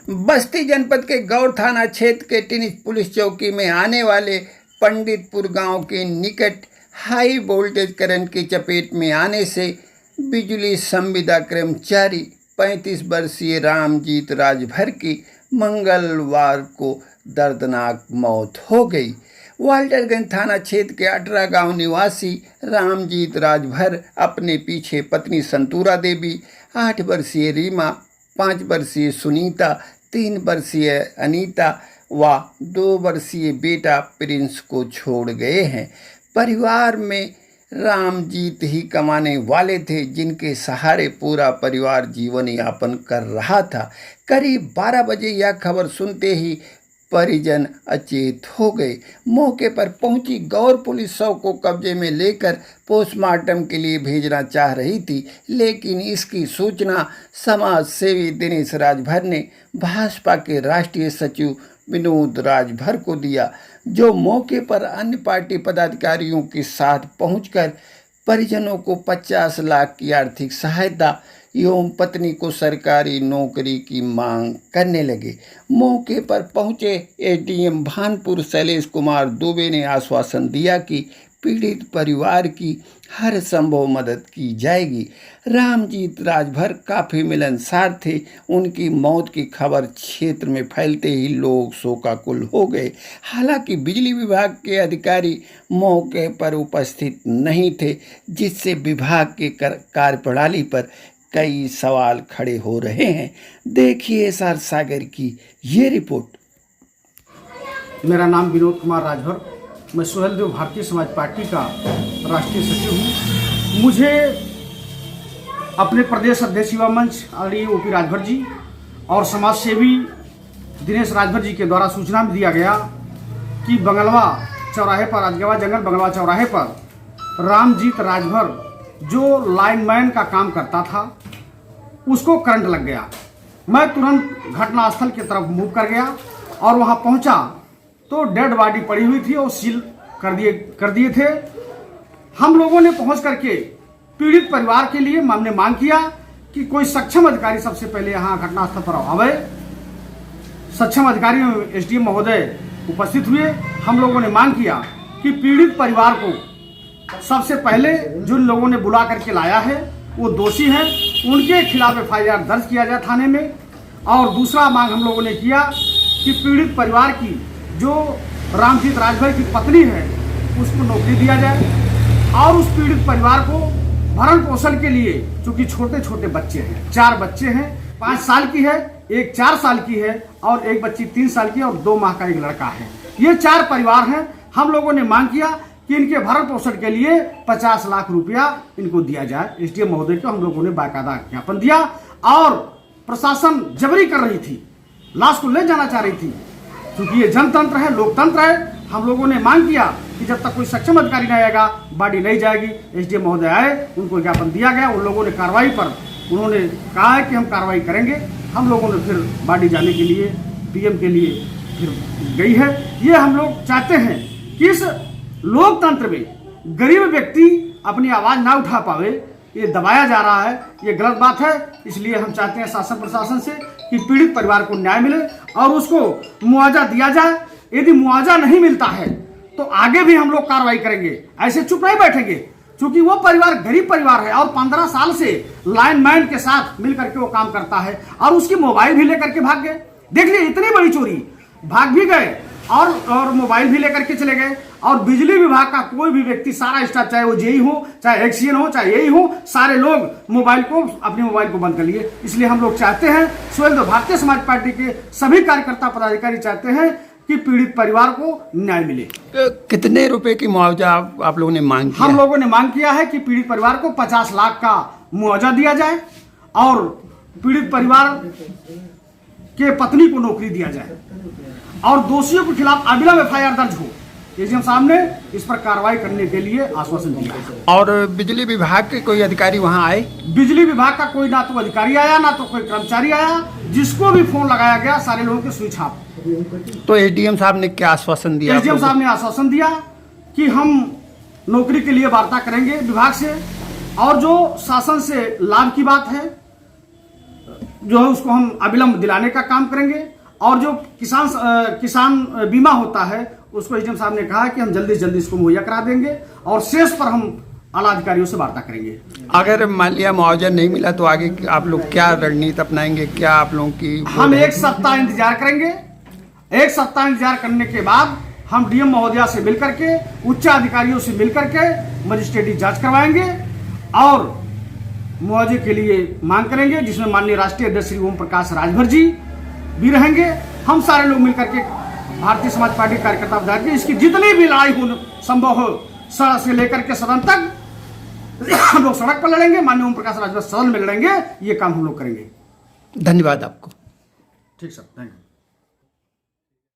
बस्ती जनपद के गौर थाना क्षेत्र के टिनिस पुलिस चौकी में आने वाले पंडितपुर गांव के निकट हाई वोल्टेज करंट की चपेट में आने से बिजली संविदा कर्मचारी 35 वर्षीय रामजीत राजभर की मंगलवार को दर्दनाक मौत हो गई। वाल्टरगंज थाना क्षेत्र के 18 गांव निवासी रामजीत राजभर अपने पीछे पत्नी संतूरा देवी, 8 वर्षीय रीमा, 5 वर्षीय सुनीता, 3 वर्षीय अनीता व 2 वर्षीय बेटा प्रिंस को छोड़ गए हैं। परिवार में रामजीत ही कमाने वाले थे, जिनके सहारे पूरा परिवार जीवन यापन कर रहा था। करीब 12 बजे यह खबर सुनते ही परिजन अचेत हो गए। मौके पर पहुंची गौर पुलिस शव को कब्जे में लेकर पोस्टमार्टम के लिए भेजना चाह रही थी, लेकिन इसकी सूचना समाज सेवी दिनेश राजभर ने भाजपा के राष्ट्रीय सचिव विनोद राजभर को दिया, जो मौके पर अन्य पार्टी पदाधिकारियों के साथ पहुंचकर परिजनों को 50 लाख की आर्थिक सहायता एवं पत्नी को सरकारी नौकरी की मांग करने लगे। मौके पर पहुंचे एडीएम भानपुर शैलेश कुमार दुबे ने आश्वासन दिया कि पीड़ित परिवार की हर संभव मदद की जाएगी। रामजीत राजभर काफ़ी मिलनसार थे। उनकी मौत की खबर क्षेत्र में फैलते ही लोग शोकाकुल हो गए। हालांकि बिजली विभाग के अधिकारी मौके पर उपस्थित नहीं थे, जिससे विभाग के कार्यप्रणाली पर कई सवाल खड़े हो रहे हैं। देखिए एसआर सागर की ये रिपोर्ट। मेरा नाम विनोद कुमार राजभर, मैं सुहेलदेव भारतीय समाज पार्टी का राष्ट्रीय सचिव हूँ। मुझे अपने प्रदेश अध्यक्ष युवा मंच आदरणीय ओपी राजभर जी और समाज सेवी दिनेश राजभर जी के द्वारा सूचना में दिया गया कि बंगलवा चौराहे पर, राजगवा जंगल बंगलवा चौराहे पर रामजीत राजभर जो लाइनमैन का काम करता था, उसको करंट लग गया। मैं तुरंत घटनास्थल की तरफ मूव कर गया और वहां पहुंचा तो डेड बॉडी पड़ी हुई थी और सील कर दिए थे। हम लोगों ने पहुंच करके पीड़ित परिवार के लिए हमने मांग किया कि कोई सक्षम अधिकारी सबसे पहले यहाँ घटनास्थल पर आवे। सक्षम अधिकारी एसडीएम महोदय उपस्थित हुए। हम लोगों ने मांग किया कि पीड़ित परिवार को सबसे पहले जिन लोगों ने बुला करके लाया है वो दोषी हैं, उनके खिलाफ एफआईआर दर्ज किया जाए थाने में। और दूसरा मांग हम लोगों ने किया कि पीड़ित परिवार की जो रामजीत राजभर की पत्नी है उसको नौकरी दिया जाए और उस पीड़ित परिवार को भरण पोषण के लिए, चूंकि छोटे छोटे बच्चे हैं, 4 बच्चे हैं, 5 साल की है, एक 4 साल की है और एक बच्ची 3 साल की और 2 माह का एक लड़का है। ये 4 परिवार हैं। हम लोगों ने मांग किया कि इनके भरण पोषण के लिए 50 लाख रुपया इनको दिया जाए। एसडीएम महोदय को हम लोगों ने बाकायदा ज्ञापन दिया और प्रशासन जबरी कर रही थी, लाश को ले जाना चाह रही थी। क्योंकि ये जनतंत्र है, लोकतंत्र है, हम लोगों ने मांग किया कि जब तक कोई सक्षम अधिकारी नहीं आएगा बॉडी नहीं जाएगी। एसडीएम महोदय आए, उनको ज्ञापन दिया गया। उन लोगों ने कार्रवाई पर उन्होंने कहा है कि हम कार्रवाई करेंगे। हम लोगों ने फिर बॉडी जाने के लिए पीएम के लिए फिर गई है। ये हम लोग चाहते हैं कि इस लोकतंत्र में गरीब व्यक्ति अपनी आवाज ना उठा पावे, ये दबाया जा रहा है, ये गलत बात है। इसलिए हम चाहते हैं शासन प्रशासन से कि पीड़ित परिवार को न्याय मिले और उसको मुआवजा दिया जाए। यदि मुआवजा नहीं मिलता है तो आगे भी हम लोग कार्रवाई करेंगे, ऐसे चुप नहीं बैठेंगे। क्योंकि वो परिवार गरीब परिवार है और 15 साल से लाइनमैन के साथ मिलकर के वो काम करता है और उसकी मोबाइल भी लेकर के भाग गए। देख लिए इतनी बड़ी चोरी, भाग भी गए और मोबाइल भी लेकर के चले गए। और बिजली विभाग का कोई भी व्यक्ति, सारा स्टाफ, चाहे वो जेई हो, चाहे एक्सीएन हो, चाहे यही हो, सारे लोग अपने मोबाइल को बंद कर लिए। इसलिए हम लोग चाहते हैं, सुहेलदेव भारतीय समाज पार्टी के सभी कार्यकर्ता पदाधिकारी चाहते हैं कि पीड़ित परिवार को न्याय मिले। कितने रुपए की मुआवजा आप लोगों ने मांग किया? हम लोगों ने मांग किया है कि पीड़ित परिवार को 50 लाख का मुआवजा दिया जाए और पीड़ित परिवार के पत्नी को नौकरी दिया जाए और दोषियों के खिलाफ अविलंब एफआईआर दर्ज हो। एसडीएम साहब ने इस पर कार्रवाई करने के लिए आश्वासन दिया है। और बिजली विभाग के कोई अधिकारी वहां आए? बिजली विभाग का कोई ना तो अधिकारी आया ना तो कोई कर्मचारी आया। जिसको भी फोन लगाया गया सारे लोगों के स्विच ऑफ। तो एसडीएम साहब ने क्या आश्वासन दिया? एसडीएम साहब ने आश्वासन दिया कि हम नौकरी के लिए वार्ता करेंगे विभाग से और जो शासन से लाभ की बात है जो है उसको हम अविलंब दिलाने का काम करेंगे। और जो किसान बीमा होता है उसको एसडीएम साहब ने कहा कि हम जल्दी से जल्दी इसको मुहैया करा देंगे और शेष पर हम आला अधिकारियों से वार्ता करेंगे। अगर मान लिया मुआवजा नहीं मिला तो आगे आप लोग क्या रणनीति अपनाएंगे, क्या आप लोगों की? हम 1 सप्ताह इंतजार करेंगे। 1 सप्ताह इंतजार करने के बाद हम डीएम महोदया से मिलकर के, उच्च अधिकारियों से मिलकर के मजिस्ट्रेटी जांच करवाएंगे और मुआवजे के लिए मांग करेंगे, जिसमें माननीय राष्ट्रीय अध्यक्ष श्री ओम प्रकाश राजभर जी भी रहेंगे। हम सारे लोग मिलकर के भारतीय समाज पार्टी कार्यकर्ता विधायक इसकी जितनी भी लड़ाई हो संभव हो, सड़क से लेकर के सदन तक हम लोग सड़क पर लड़ेंगे, माननीय ओम प्रकाश राजभर सदन में लड़ेंगे। ये काम हम लोग करेंगे। धन्यवाद आपको। ठीक सर, थैंक यू।